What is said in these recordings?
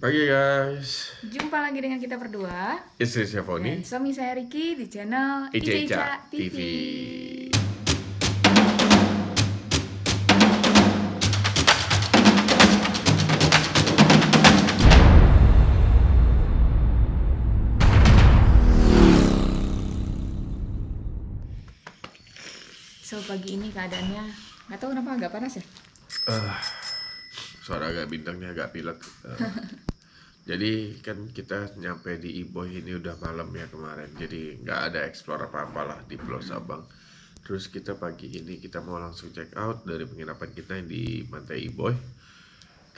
Pagi guys, Jumpa lagi dengan kita berdua istri saya dan Foni, suami saya Ricky di channel Ica Ica Ica Ica TV. TV. So pagi ini keadaannya nggak tahu kenapa agak panas ya. Suara agak bintangnya agak pilek. Jadi kan kita nyampe di Iboy ini udah malam ya kemarin, jadi nggak ada explore apa-apa lah di Pulau Sabang. Terus kita pagi ini kita mau langsung check out dari penginapan kita yang di Pantai Iboy.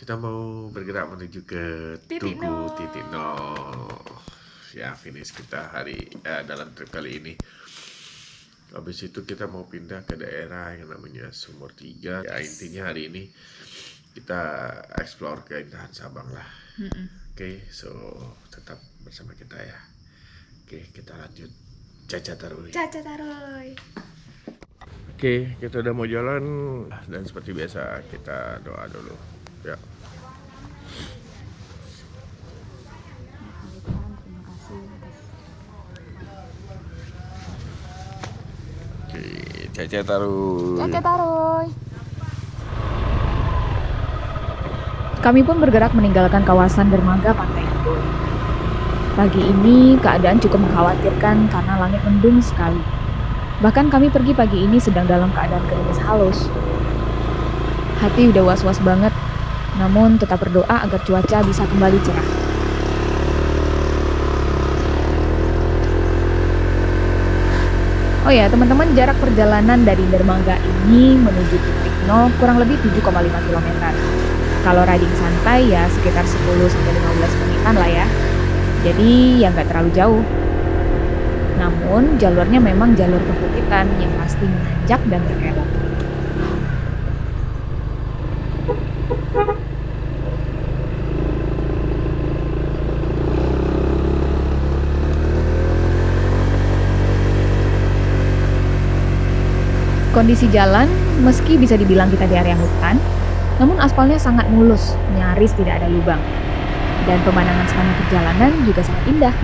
Kita mau bergerak menuju ke Titik Tugu nol. Titik Nol. Ya finish kita dalam trip kali ini. Habis itu kita mau pindah ke daerah yang namanya Sumur Tiga. Ya intinya hari ini kita explore keindahan Sabang lah. Oke, so tetap bersama kita ya. Oke, kita lanjut. Caca taruh. Caca taroy. Oke, kita udah mau jalan dan seperti biasa kita doa dulu. Ya. Terima kasih. Oke, Caca taruh. Caca taroy. Kami pun bergerak meninggalkan kawasan dermaga Pantai Iboy. Pagi ini keadaan cukup mengkhawatirkan karena langit mendung sekali. Bahkan kami pergi pagi ini sedang dalam keadaan gerimis halus. Hati udah was-was banget, namun tetap berdoa agar cuaca bisa kembali cerah. Oh ya, teman-teman, jarak perjalanan dari dermaga ini menuju titik nol kurang lebih 7,5 km. Kalau riding santai ya sekitar 10-15 menitan lah ya. Jadi ya nggak terlalu jauh. Namun jalurnya memang jalur perbukitan yang pasti menanjak dan terkelok. Kondisi jalan, meski bisa dibilang kita di area hutan, namun aspalnya sangat mulus, nyaris tidak ada lubang. Dan pemandangan sepanjang perjalanan juga sangat indah.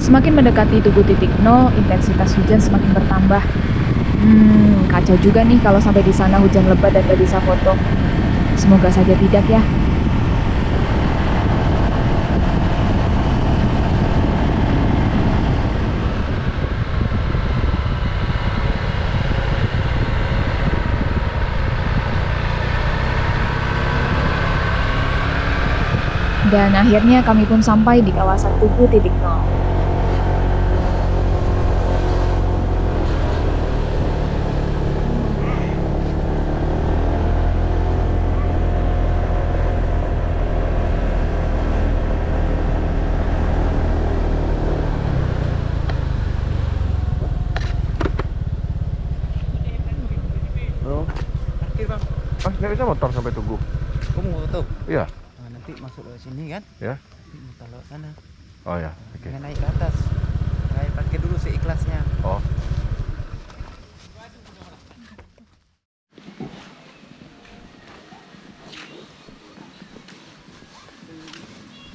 Semakin mendekati Tugu Titik Nol, intensitas hujan semakin bertambah. Kacau juga nih kalau sampai di sana hujan lebat dan gak bisa foto. Semoga saja tidak ya. Dan akhirnya kami pun sampai di kawasan Tugu Titik Nol. Halo. Parkir bang. Nggak bisa motor sampai Tugu. Kamu mau tuh? Iya. Nah, nanti masuk ke sini kan? Ya. Nanti muter lewat sana. Oh ya. Oke. Jangan naik ke atas. Kayak parkir dulu seikhlasnya. Oh.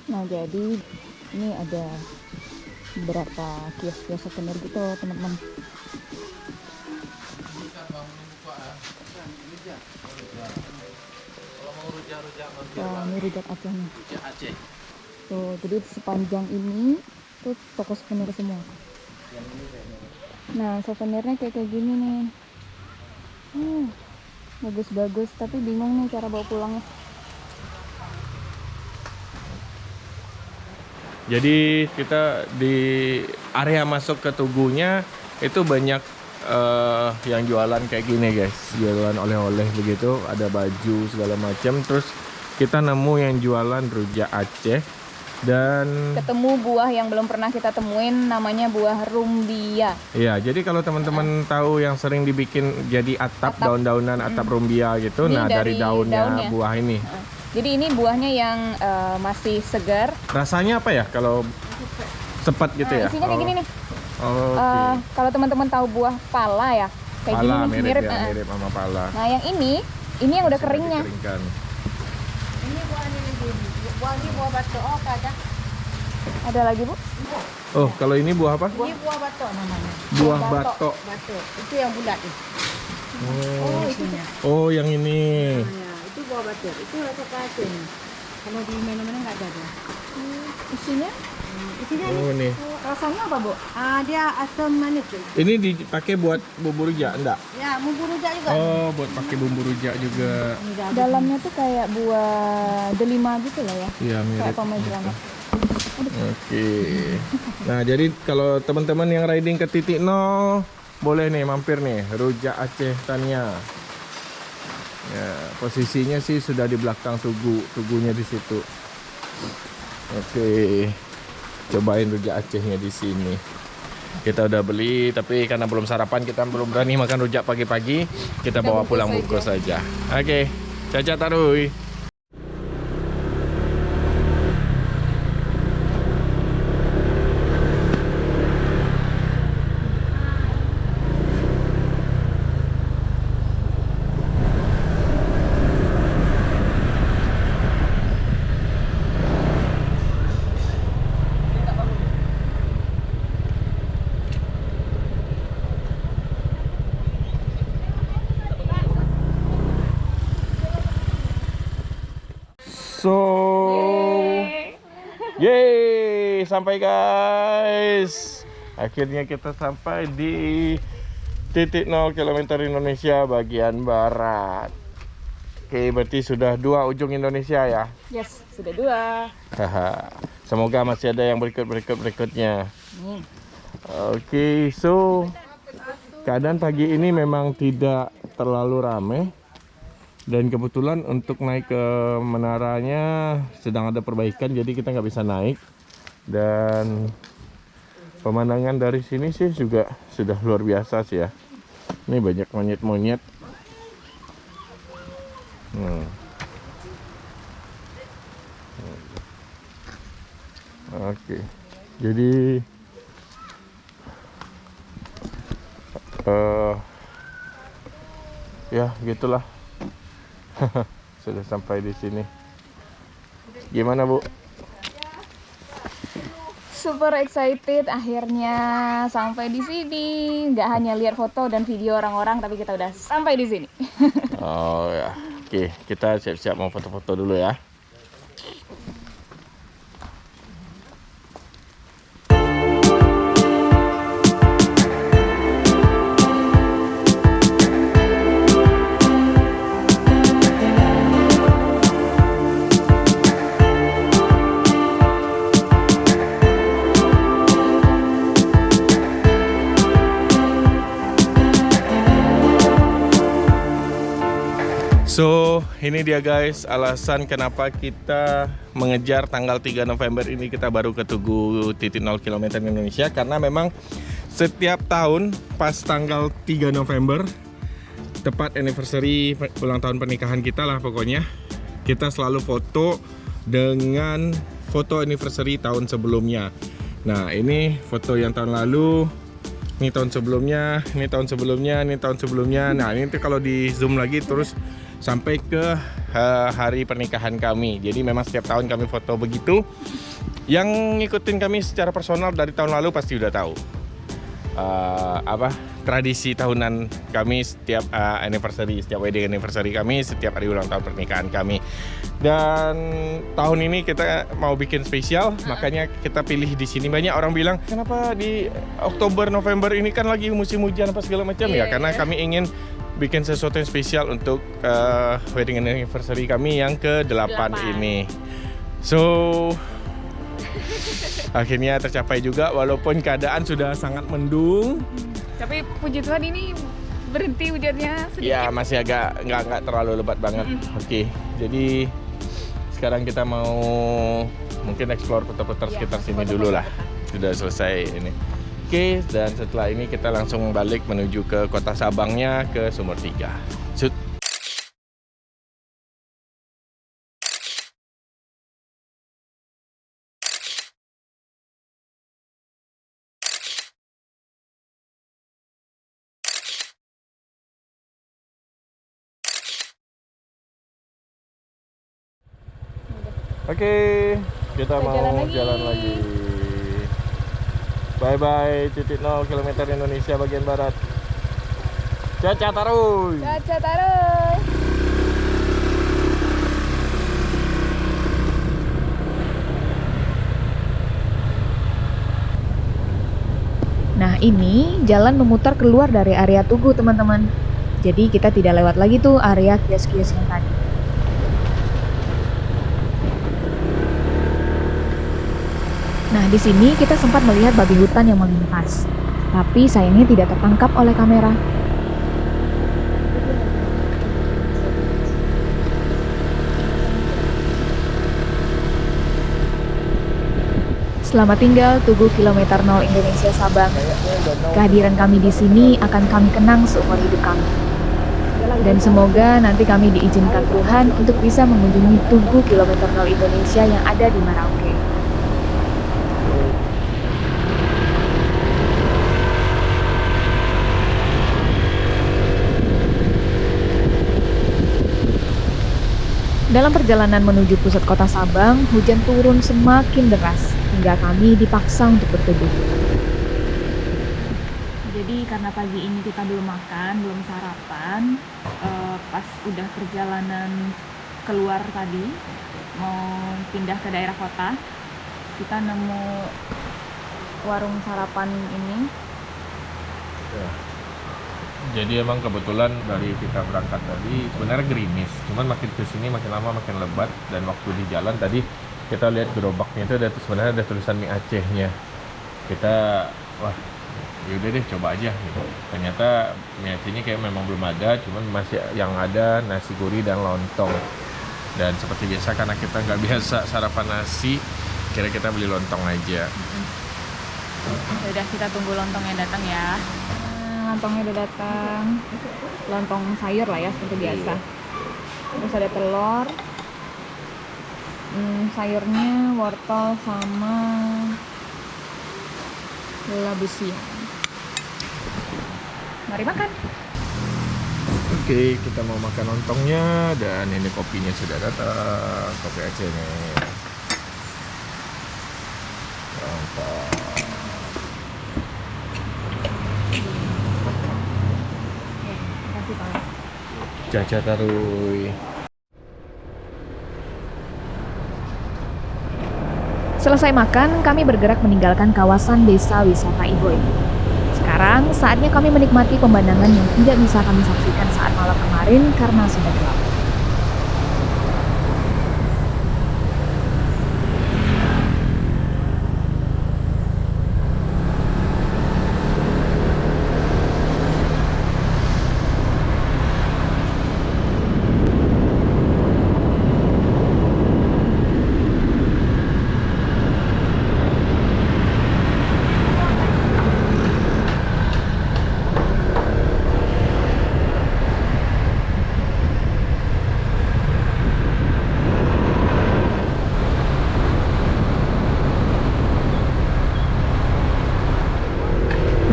Nah, jadi ini ada beberapa kios-kios souvenir gitu, teman-teman. Wah, ini rujak Aceh nih. Tuh, jadi sepanjang ini tuh toko souvenir semua. Nah, souvenirnya kayak gini nih. Bagus-bagus, tapi bingung nih cara bawa pulangnya. Jadi kita di area masuk ke Tugunya itu banyak yang jualan kayak gini guys, jualan oleh-oleh begitu, ada baju segala macam. Terus kita nemu yang jualan rujak Aceh Dan ketemu buah yang belum pernah kita temuin, namanya buah rumbia. iya, jadi kalau teman-teman tahu yang sering dibikin jadi atap, daun-daunan atap rumbia gitu, Ini nah dari daunnya daunnya. buah ini. Jadi ini buahnya yang masih segar. Rasanya apa ya kalau sepet gitu ya? Isinya kayak gini nih. Oh, oke. Kalau teman-teman tahu buah pala ya, kayak Pala, gini nih, mirip ya, mirip. mirip sama pala. Nah yang ini yang udah keringnya. Dikeringkan. Ini buah ini buah batok. Oh, ada. Ada lagi Bu? Oh, kalau ini buah apa? Ini buah batok namanya. Buah batok. Batok. Itu yang bulat nih. Oh, Isinya. oh yang ini. Ya, itu buah batok. Itu rasa kacang. Kalau di mana-mana nggak ada dia. Isinya? Isinya Oh, nih. nih. Rasanya apa Bu? Dia asam manis tuh. Ini dipakai buat bumbu rujak enggak? Ya, bumbu rujak juga. Oh, buat pakai bumbu rujak juga. Ini dah. Dalamnya tuh kayak buah delima gitu lah ya. Iya, mirip. Kayak pomegranate. Oke. Nah, jadi kalau teman-teman yang riding ke titik 0 boleh nih mampir nih Rujak Aceh Tania. Ya, posisinya sih sudah di belakang tugunya di situ. Oke. Cobain rujak Acehnya di sini. Kita udah beli tapi karena belum sarapan kita belum berani makan rujak pagi-pagi. Kita bawa pulang bungkus saja. Oke. Caca taruh. So, yeay, sampai guys. Akhirnya kita sampai di titik 0 km Indonesia bagian barat. Oke, berarti sudah 2 ujung Indonesia ya. Yes, sudah 2. Haha. Semoga masih ada yang berikutnya. Oke, so keadaan pagi ini memang tidak terlalu ramai. Dan kebetulan untuk naik ke menaranya sedang ada perbaikan, jadi kita nggak bisa naik. Dan pemandangan dari sini sih juga sudah luar biasa sih ya. Ini banyak monyet-monyet. Oke, jadi ya gitulah. Sudah sampai di sini. Gimana Bu? Super excited akhirnya sampai di sini. Nggak hanya lihat foto dan video orang-orang, tapi kita udah sampai di sini. Oh ya, oke, kita siap-siap mau foto-foto dulu ya. So, ini dia guys alasan kenapa kita mengejar tanggal 3 November ini kita baru ke Tugu titik 0 km Indonesia. Karena memang setiap tahun pas tanggal 3 November, tepat anniversary ulang tahun pernikahan kita lah pokoknya, kita selalu foto dengan foto anniversary tahun sebelumnya. Nah, ini foto yang tahun lalu, ini tahun sebelumnya, ini tahun sebelumnya, ini tahun sebelumnya. Nah, ini tuh kalau di zoom lagi terus sampai ke hari pernikahan kami. Jadi memang setiap tahun kami foto begitu. Yang ngikutin kami secara personal dari tahun lalu pasti udah tahu tradisi tahunan kami setiap anniversary, setiap wedding anniversary kami, setiap hari ulang tahun pernikahan kami. Dan tahun ini kita mau bikin spesial, makanya kita pilih di sini. Banyak orang bilang, kenapa di Oktober November ini kan lagi musim hujan apa segala macam ya? Karena kami ingin bikin sesuatu yang spesial untuk wedding anniversary kami yang ke-8 ini. So akhirnya tercapai juga walaupun keadaan sudah sangat mendung. Tapi puji Tuhan ini berhenti hujannya sedikit. Ya masih agak nggak terlalu lebat banget. Oke, jadi sekarang kita mau mungkin explore putar-putar Iya, sekitar masih sini foto-foto dulu lah. kita. Sudah selesai ini. Oke, dan setelah ini kita langsung balik menuju ke kota Sabangnya, ke Sumur Tiga. Shoot. Oke, kita mau jalan lagi. Bye bye titik 0 km Indonesia bagian barat. Caca taruh. Caca taruh. Nah, ini jalan memutar keluar dari area Tugu, teman-teman. Jadi kita tidak lewat lagi tuh area kios-kios yang tadi. Nah, di sini kita sempat melihat babi hutan yang melintas. Tapi sayangnya tidak tertangkap oleh kamera. Selamat tinggal Tugu Kilometer 0 Indonesia Sabang. Kehadiran kami di sini akan kami kenang seumur hidup kami. Dan semoga nanti kami diizinkan Tuhan untuk bisa mengunjungi Tugu Kilometer 0 Indonesia yang ada di Merauke. Dalam perjalanan menuju pusat kota Sabang, hujan turun semakin deras hingga kami dipaksa untuk berteduh. Jadi karena pagi ini kita belum makan, belum sarapan, pas udah perjalanan keluar tadi, mau pindah ke daerah kota, kita nemu warung sarapan ini. Jadi emang kebetulan dari kita berangkat tadi sebenarnya gerimis, cuman makin kesini makin lama makin lebat, dan waktu di jalan tadi kita lihat gerobaknya itu sebenarnya ada tulisan mie Acehnya. Kita wah yaudah deh coba aja gitu. Ternyata mie Acehnya kayak memang belum ada, cuman masih yang ada nasi gurih dan lontong. Dan seperti biasa karena kita nggak biasa sarapan nasi, kira kita beli lontong aja. Udah, kita tunggu lontongnya datang ya. Lontongnya udah datang, lontong sayur lah ya seperti biasa. Terus ada telur, sayurnya wortel sama labu siam. Mari makan. Oke, kita mau makan lontongnya, dan ini kopinya sudah datang, kopi Aceh nih. Mantap. Kasih Pak. Caca taruh. Selesai makan, kami bergerak meninggalkan kawasan desa wisata Iboy. Sekarang saatnya kami menikmati pemandangan yang tidak bisa kami saksikan saat malam kemarin karena sudah gelap.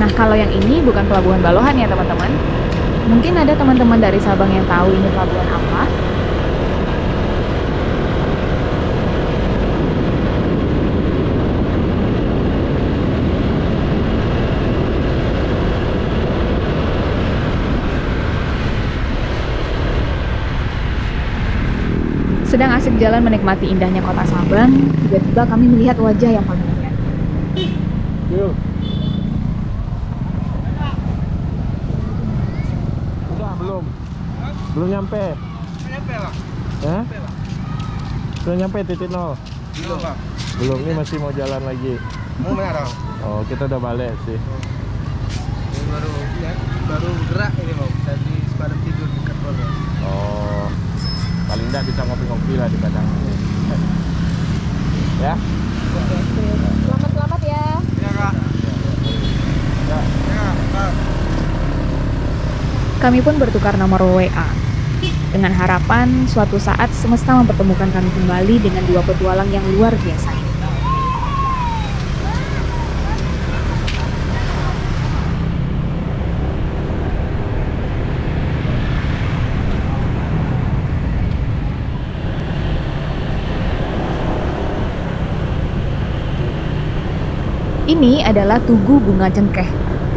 Nah, kalau yang ini bukan Pelabuhan Balohan ya teman-teman. Mungkin ada teman-teman dari Sabang yang tahu ini pelabuhan apa. Sedang asik jalan menikmati indahnya kota Sabang, tiba-tiba kami melihat wajah yang familiar. Yuk. Udah belum nyampe. Nyampe Bang. Ya? Belum nyampe titik 0. Belum Bang. Belum, ini masih mau jalan lagi. Mau mana Bang? Oh, kita udah balik sih. Ini baru gerak ini Bang. Tadi semalam tidur dekat bawah. Oh, paling enggak bisa ngopi-ngopi lah di kadang. Ya. Oke, selamat ya. Ya kak. Ya kak. Kami pun bertukar nomor WA. Dengan harapan suatu saat semesta mempertemukan kami kembali dengan dua petualang yang luar biasa ini. Ini adalah Tugu Bunga Cengkeh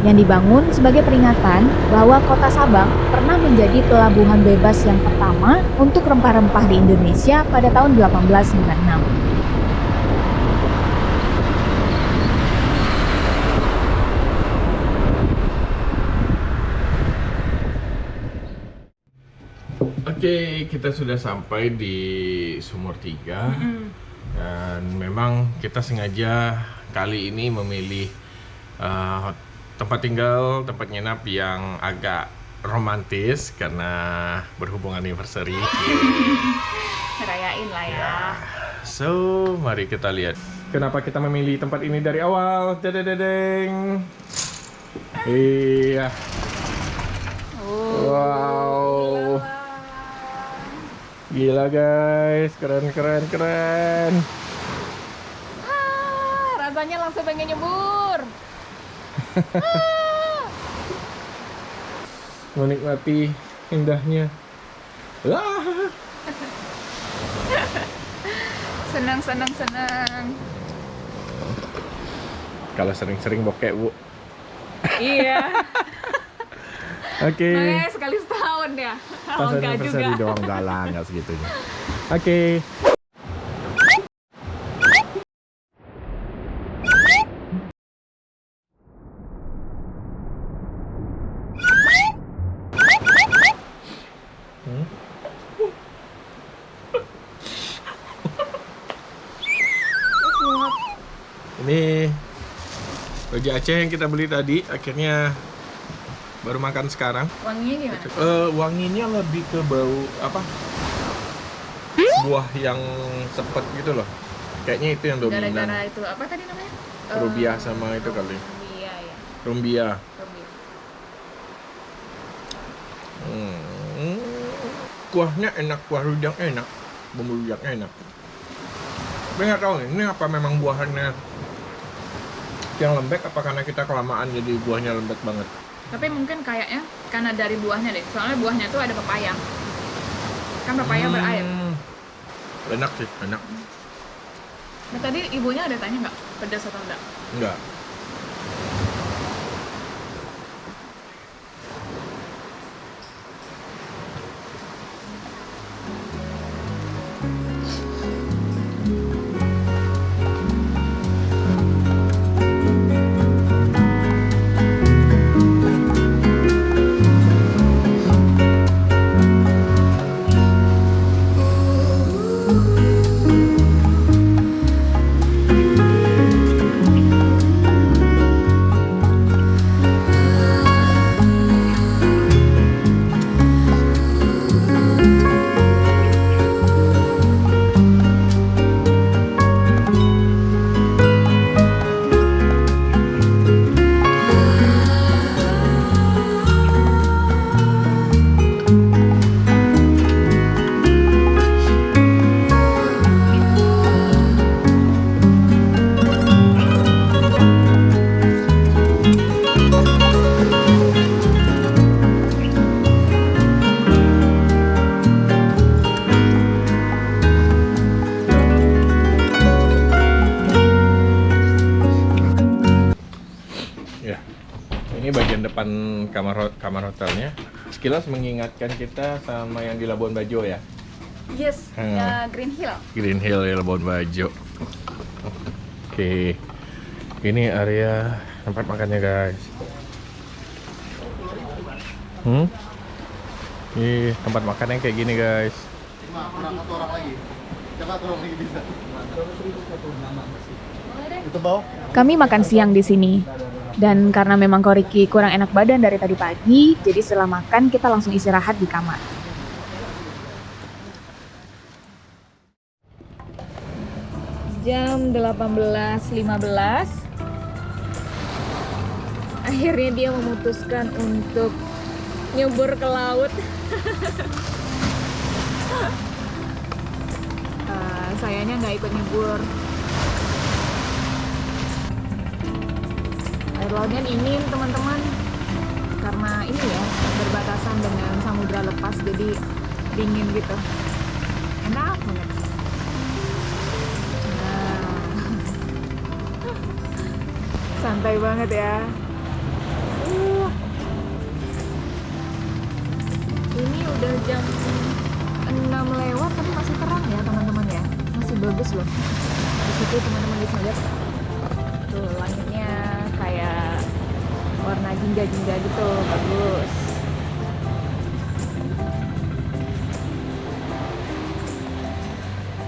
yang dibangun sebagai peringatan bahwa kota Sabang pernah menjadi pelabuhan bebas yang pertama untuk rempah-rempah di Indonesia pada tahun 1896. Oke, kita sudah sampai di Sumur 3. Dan memang kita sengaja kali ini memilih tempat tinggal, tempat nginap yang agak romantis karena berhubung anniversary. Ngerayain lah ya. So, mari kita lihat kenapa kita memilih tempat ini dari awal. Dededeng. Iya. Wow. Gila guys, keren. Rasanya langsung pengen nyebur. Menikmati indahnya. Lah. Senang. Kalau sering-sering bokek, Bu. Iya. Oke. Makanya sekali setahun ya. Pas Oh, enggak juga. anniversary doang, enggak lah, enggak segitunya. Oke. Ini baju Aceh yang kita beli tadi, akhirnya baru makan sekarang. Wanginya gimana? Wanginya lebih ke bau apa? Buah yang sepet gitu loh. Kayaknya itu yang dominan. Gara-gara itu apa tadi namanya? Rubia sama itu kali. Rubia ya. Rumbia. Rubia. Kuahnya enak, kuah rujak enak, bumbu rujaknya enak. Tapi nggak tahu ini apa memang buahannya yang lembek, apa karena kita kelamaan jadi buahnya lembek banget. Tapi mungkin kayaknya karena dari buahnya deh. Soalnya buahnya tuh ada pepaya. Kan pepaya berair. Enak sih, enak. Nah, tadi ibunya ada tanya nggak pedas atau enggak? Enggak. Ini bagian depan kamar hotelnya. Sekilas mengingatkan kita sama yang di Labuan Bajo ya. Yes, Green Hill. Green Hill ya, Labuan Bajo. Oke. Ini area tempat makannya, guys. Ini tempat makannya kayak gini, guys. Kami makan siang di sini. Dan karena memang Koriki kurang enak badan dari tadi pagi, jadi setelah makan kita langsung istirahat di kamar. jam 18.15. Akhirnya dia memutuskan untuk nyebur ke laut. Sayanya nggak ikut nyebur. Air lautnya dingin teman-teman, karena ini ya berbatasan dengan samudra lepas, jadi dingin gitu. Enak banget. Nah. Santai banget ya. Ini udah jam 6 lewat tapi masih terang ya teman-teman ya. Masih bagus loh. Di situ teman-teman bisa lihat tuh langitnya kayak warna jingga-jingga gitu, bagus.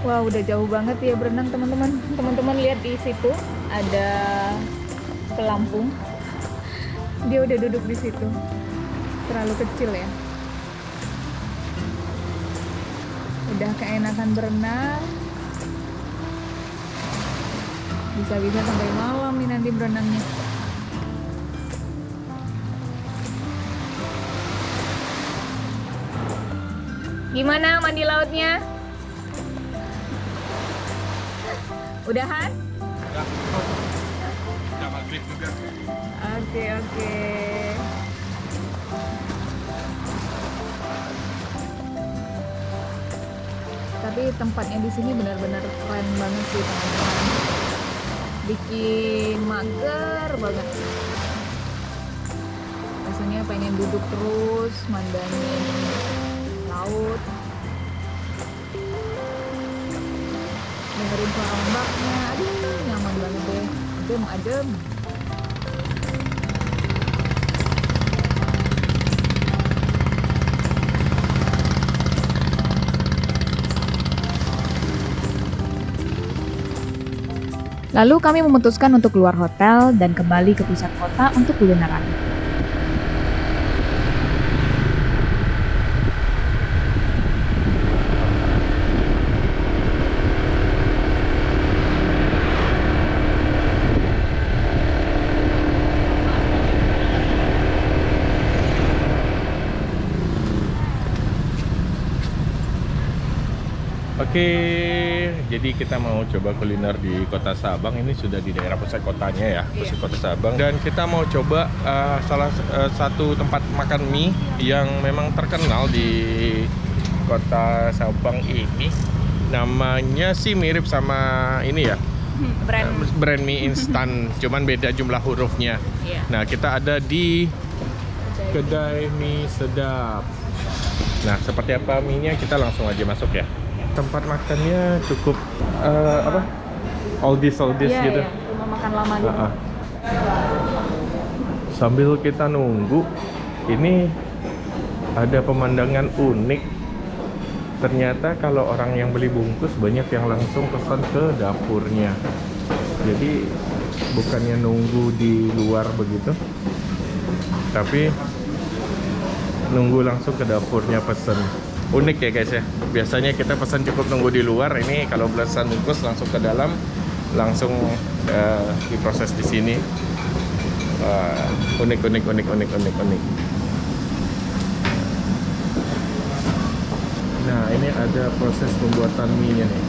Wah, udah jauh banget ya berenang teman-teman. Teman-teman lihat di situ ada pelampung. Dia udah duduk di situ. Terlalu kecil ya. Udah keenakan berenang. Bisa-bisa sampai malam nih nanti berenangnya. Gimana mandi lautnya? Udahan? Udah maghrib juga. Oke. Tapi tempatnya di sini benar-benar keren banget sih teman-teman. Bikin mager banget. Rasanya pengen duduk terus mandangin laut, dengerin suara ombaknya. Aduh, nyaman banget deh. Adem. Lalu kami memutuskan untuk keluar hotel dan kembali ke pusat kota untuk kulineran. Oke, jadi kita mau coba kuliner di Kota Sabang. Ini sudah di daerah pusat kotanya ya, pusat kota Sabang. Dan kita mau coba salah satu tempat makan mie yang memang terkenal di Kota Sabang ini. Namanya sih mirip sama ini ya, brand mie instan, cuman beda jumlah hurufnya. Nah, kita ada di kedai mie sedap. Nah, seperti apa mie-nya, kita langsung aja masuk ya. Tempat makannya cukup oldies gitu. Iya, rumah makan lama gitu. Sambil kita nunggu, ini ada pemandangan unik. Ternyata kalau orang yang beli bungkus banyak yang langsung pesan ke dapurnya. Jadi bukannya nunggu di luar begitu, tapi nunggu langsung ke dapurnya pesen. Unik ya guys ya. Biasanya kita pesan cukup nunggu di luar. Ini kalau belasan bungkus langsung ke dalam, langsung diproses di sini. Unik. Nah, ini ada proses pembuatan mie-nya nih.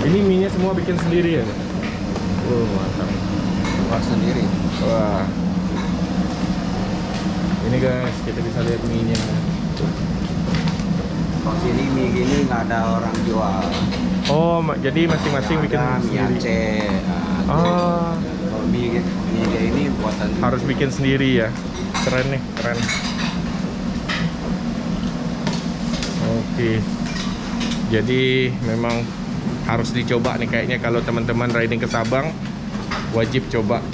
Ini mie-nya semua bikin sendiri ya? Mantap. Buat sendiri. Wah. Ini guys, kita bisa lihat mie-nya. Kalau sini mie gini nggak ada orang jual. Oh, jadi masing-masing bikin Ada mie sendiri. Aceh. Oh, Kalau mie ini buatan harus bikin sendiri ya. Keren nih, keren. Oke. Jadi memang harus dicoba nih kayaknya kalau teman-teman riding ke Sabang, wajib coba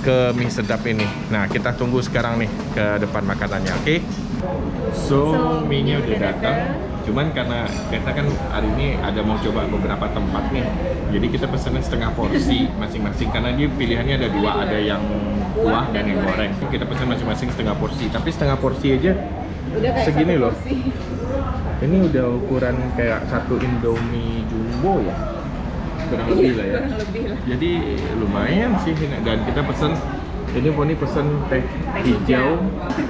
ke mie sedap ini. Nah, kita tunggu sekarang nih ke depan makanannya, oke? So, mie-nya udah datang. Cuman karena kita kan hari ini ada mau coba beberapa tempat nih, jadi kita pesennya setengah porsi masing-masing karena dia pilihannya ada dua, ada yang kuah dan yang goreng. Kita pesan masing-masing setengah porsi, tapi setengah porsi aja Udah kayak segini satu loh. porsi. Ini udah ukuran kayak satu Indomie jumbo ya, kurang lebih lah ya. Kurang lebih lah. Jadi lumayan sih, dan kita pesen ini Poni pesen teh hijau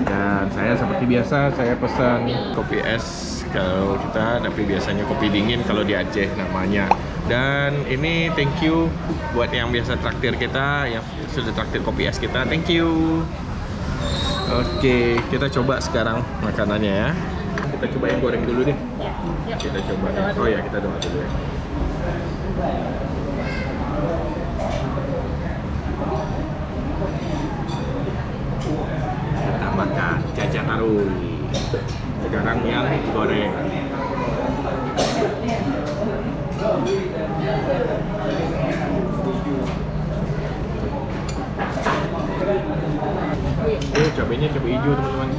dan saya seperti biasa saya pesan kopi es kalau kita, tapi biasanya kopi dingin kalau di Aceh namanya. Dan ini thank you buat yang biasa traktir kita, yang sudah traktir kopi es kita, thank you. Oke, kita coba sekarang makanannya ya. Kita coba yang goreng dulu deh. Yuk. Kita coba. Oh ya, kita doa dulu ya. Kita makan caca tarui. Sekarang yang goreng. Oh, cabenya cabai hijau teman-teman.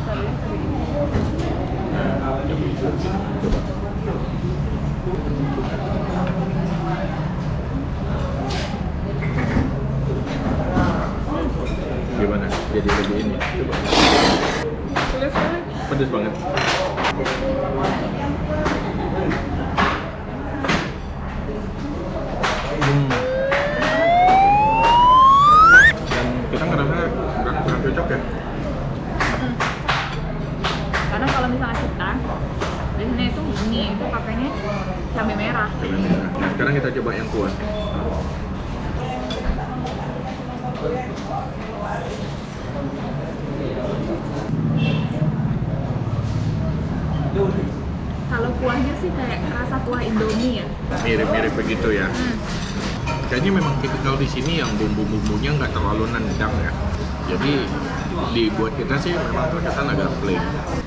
Nah, cabai hijau sini. Coba. Gimana? Jadi lebih ini. Coba. Pedas banget. Dan kita ngerasa kurang cocok ya. Karena kalau misalnya kita biasanya itu mie itu pakainya cabai merah. Nah, sekarang kita coba yang kuah. Kalau kuahnya sih kayak rasa kuah Indomie ya. Mirip-mirip begitu ya. Kayaknya memang tipikal di sini yang bumbu-bumbunya nggak terlalu nendang ya. Jadi dibuat kita sih memang terkesan agak plain.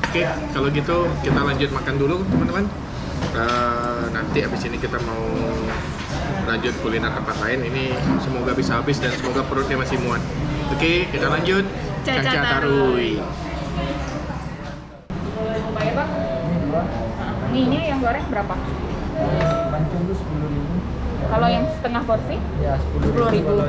Oke, kalau gitu kita lanjut makan dulu teman-teman. Nanti abis ini kita mau lanjut kuliner tempat lain. Ini semoga bisa habis dan semoga perutnya masih muat. Oke, kita lanjut. Caca Tarui. Mau bayar bang? Mie-nya yang goreng berapa? Mancung tuh 10.000. Kalau yang setengah porsi? Ya 10.000. Kalau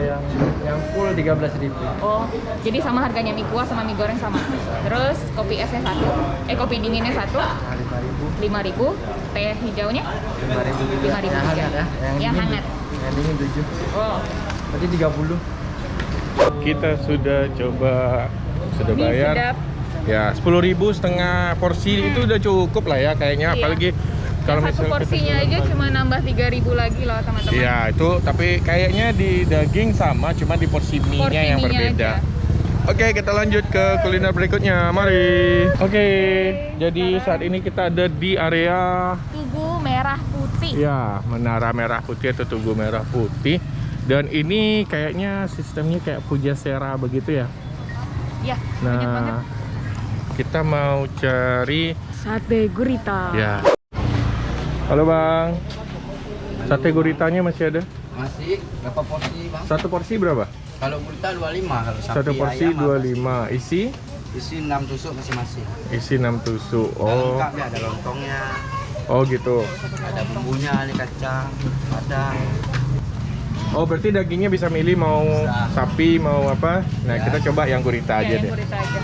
yang full 13.000. Oh, jadi sama harganya mie kuah sama mie goreng sama. Terus kopi esnya satu, kopi dinginnya satu, 5.000. Teh hijaunya? 5.000 juga. 5.000 Yang juga. hangat ya. Yang dingin hangat. Yang dingin 7. Oh, Berarti 30. Kita sudah coba, sudah mie bayar. sedap. Ya, 10.000 setengah porsi itu udah cukup lah ya kayaknya. Iya. Apalagi kalau Satu misalnya porsinya aja cuma nambah 3.000 lagi loh teman-teman. Iya, itu tapi kayaknya di daging sama, cuma di porsi mie-nya Porsi yang mie-nya berbeda. aja. Oke, kita lanjut ke kuliner berikutnya. Mari. Oke, jadi saat ini kita ada di area Tugu Merah Putih. ya, Menara Merah Putih atau Tugu Merah Putih. Dan ini kayaknya sistemnya kayak Pujasera begitu ya. Ya, banyak banget. Nah, kita mau cari Sate gurita. ya. Halo Bang. Sate guritanya masih ada? Masih berapa porsi, Bang? Satu porsi berapa? Kalau gurita 25, kalau sapi Satu porsi ayam 25. Isi? isi 6 tusuk masing-masing. Isi 6 tusuk. Udah Oh. lengkap ya, ada lontongnya, Oh gitu. ada bumbunya, ada kacang, ada. Oh berarti dagingnya bisa milih mau Bisa. sapi mau apa? Nah Ya. kita coba yang gurita Ya, aja yang deh. gurita aja.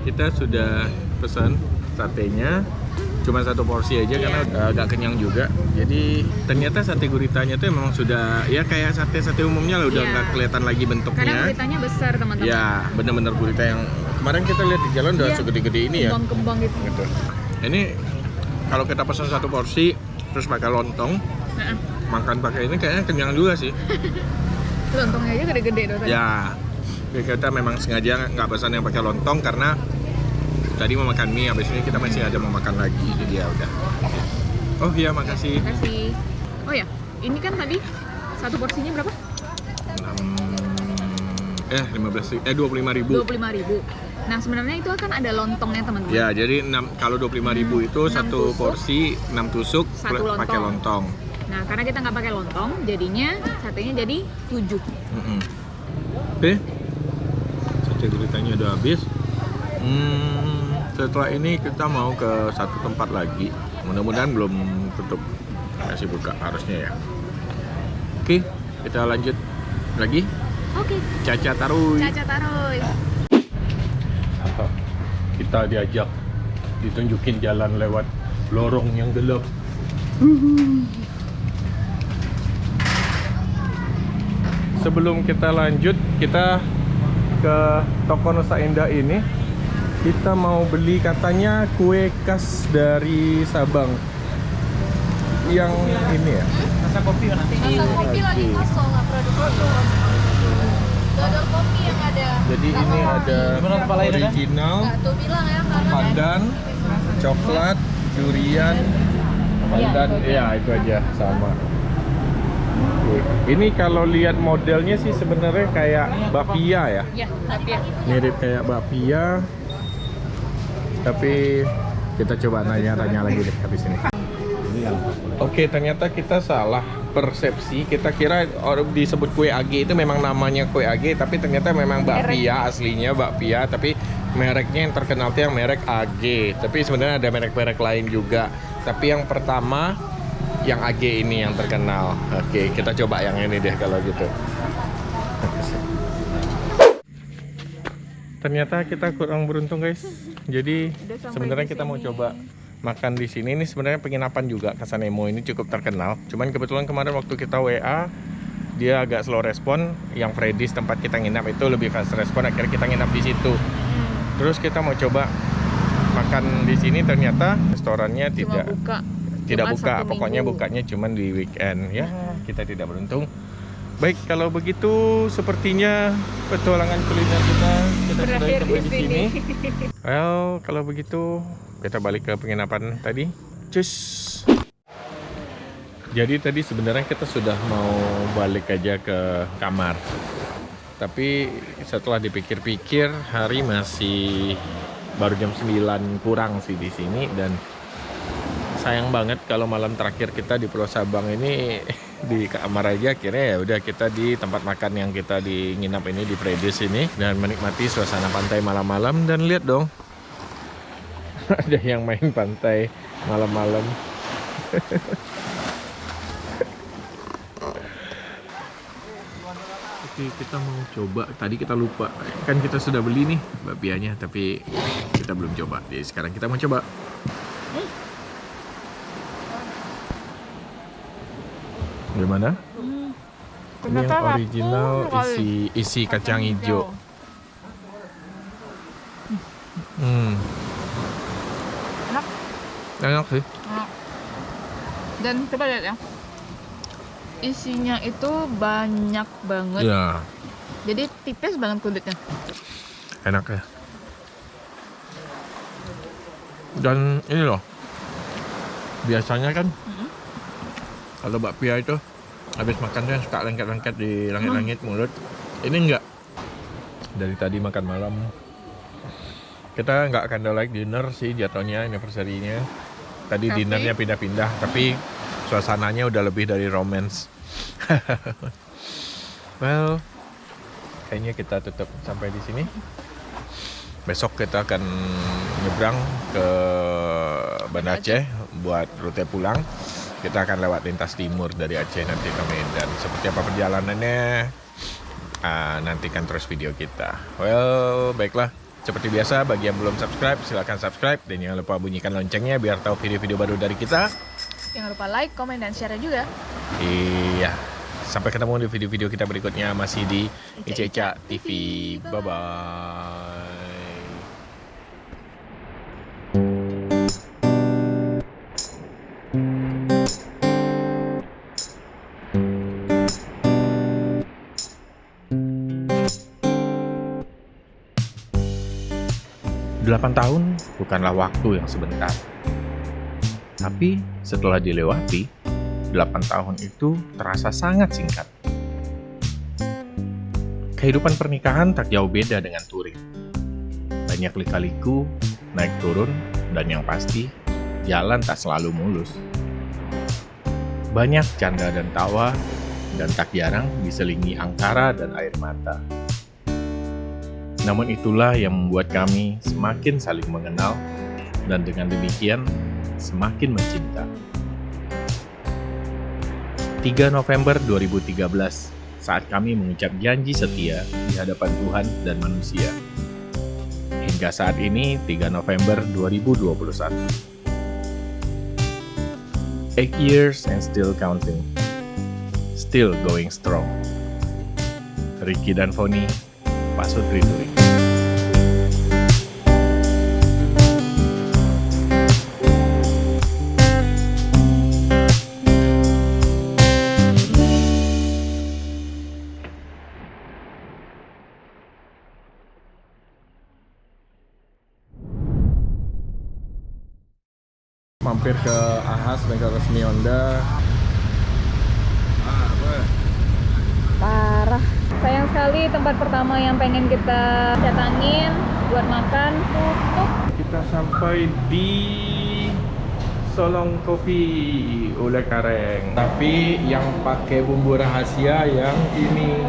Kita sudah pesan satenya, cuma satu porsi aja karena agak kenyang juga. Jadi ternyata sate guritanya tuh memang sudah ya kayak sate-sate umumnya lah, udah Iya. nggak kelihatan lagi Karena bentuknya. guritanya besar teman-teman. Ya bener-bener gurita yang kemarin kita lihat di jalan udah Iya. segede-gede ini ya. Kembang-kembang gitu. Gitu. Ini kalau kita pesan satu porsi terus pakai lontong, Nah, makan pakai ini kayaknya kenyang juga sih. lontongnya aja gede-gede tuh tadi. Ya, kita memang sengaja nggak pesan yang pakai lontong karena tadi mau makan mie, habis ini kita masih ada mau makan lagi, jadi ya udah. Oh iya, makasih. Kasih. Oh ya, ini kan tadi satu porsinya berapa? 25.000. 25.000. Nah, sebenarnya itu akan ada lontongnya teman-teman. Ya, jadi kalau 25.000 itu 6 satu tusuk, porsi 6 tusuk satu lontong. pakai lontong. Nah, karena kita nggak pakai lontong, jadinya satenya jadi 7. Oke, sate guritanya udah habis. Setelah ini kita mau ke satu tempat lagi. Mudah-mudahan belum tutup, masih buka harusnya ya. Oke, kita lanjut lagi. Oke. Caca Taruy. Caca Taruy. Kita diajak ditunjukin jalan lewat lorong yang gelap. Sebelum kita lanjut, kita ke toko Nusa Indah ini. Kita mau beli katanya kue khas dari Sabang. Yang ini ya. Rasa kopi kan nanti. Rasa kopi lagi kosong, nggak produk. Dodol kopi yang ada. Jadi ini ada Gimana kepala ini, kan? original, Tuh bilang ya karena pandan, coklat, durian, pandan, ya itu aja sama. Oke. Ini kalau lihat modelnya sih sebenarnya kayak bakpia ya, ya, tapi ya. mirip kayak bakpia. Tapi kita coba tanya lagi deh habis ini. Oke, ternyata kita salah persepsi. Kita kira orang disebut kue age itu memang namanya kue age, tapi ternyata memang bakpia, aslinya bakpia, tapi mereknya yang terkenal itu yang merek age. Tapi sebenarnya ada merek-merek lain juga. Tapi yang pertama yang age ini yang terkenal. Oke, kita coba yang ini deh kalau gitu. Ternyata kita kurang beruntung guys. Jadi sebenarnya kita mau coba makan di sini. Ini sebenarnya penginapan juga, Kasanemo ini cukup terkenal. Cuman kebetulan kemarin waktu kita WA dia agak slow respon. Yang Freddy's tempat kita nginap itu lebih fast respon. Akhirnya kita nginap di situ. Terus kita mau coba makan di sini. Ternyata restorannya tidak buka. Pokoknya bukanya cuman di weekend ya. Kita tidak beruntung. Baik, kalau begitu sepertinya petualangan kuliner kita sudah sampai di sini. Well, kalau begitu kita balik ke penginapan tadi. Cus. Jadi tadi sebenarnya kita sudah mau balik aja ke kamar. Tapi setelah dipikir-pikir, hari masih baru jam 9 kurang sih di sini, dan sayang banget kalau malam terakhir kita di Pulau Sabang ini di kamar aja. Akhirnya ya udah kita di tempat makan yang kita di nginap ini di Freddy's ini dan menikmati suasana pantai malam-malam. Dan lihat dong, ada yang main pantai malam-malam. Oke, kita mau coba. Tadi kita lupa, kan kita sudah beli nih bakpianya, tapi kita belum coba. Jadi sekarang kita mau coba. Gimana? Ini yang original isi kacang hijau. Enak sih. Dan coba lihat ya, isinya itu banyak banget. Ya, Jadi tipis banget kulitnya. enak ya. Dan ini loh, biasanya kan kalau bakpia itu habis makan tuh yang suka lengket-lengket di langit-langit mulut. Ini enggak. Dari tadi makan malam. Kita nggak candlelight dinner sih jatuhnya, anniversary-nya. Tadi dinernya pindah-pindah, tapi suasananya udah lebih dari romance. Well, kayaknya kita tutup sampai di sini. Besok kita akan nyebrang ke Banda Aceh buat rute pulang. Kita akan lewat lintas timur dari Aceh nanti ke Medan. Seperti apa perjalanannya, nantikan terus video kita. Well, baiklah. Seperti biasa, bagi yang belum subscribe, silahkan subscribe. Dan jangan lupa bunyikan loncengnya biar tahu video-video baru dari kita. Jangan lupa like, komen, dan share juga. Iya. Sampai ketemu di video-video kita berikutnya. Masih di Ica TV. Bye-bye. 8 tahun bukanlah waktu yang sebentar. Tapi setelah dilewati, 8 tahun itu terasa sangat singkat. Kehidupan pernikahan tak jauh beda dengan touring. Banyak lika-liku, naik turun, dan yang pasti, jalan tak selalu mulus. Banyak canda dan tawa, dan tak jarang diselingi angkara dan air mata. Namun itulah yang membuat kami semakin saling mengenal dan dengan demikian semakin mencinta. 3 November 2013, saat kami mengucap janji setia di hadapan Tuhan dan manusia. Hingga saat ini, 3 November 2021. 8 years and still counting. Still going strong. Ricky dan Foni, Pasut Rinduring. Mampir ke Ahas bengkel resmi Honda. Parah. Sayang sekali tempat pertama yang pengen kita datangin buat makan tutup. Kita sampai di Solong Kopi Ule Kareng. Tapi yang pakai bumbu rahasia yang ini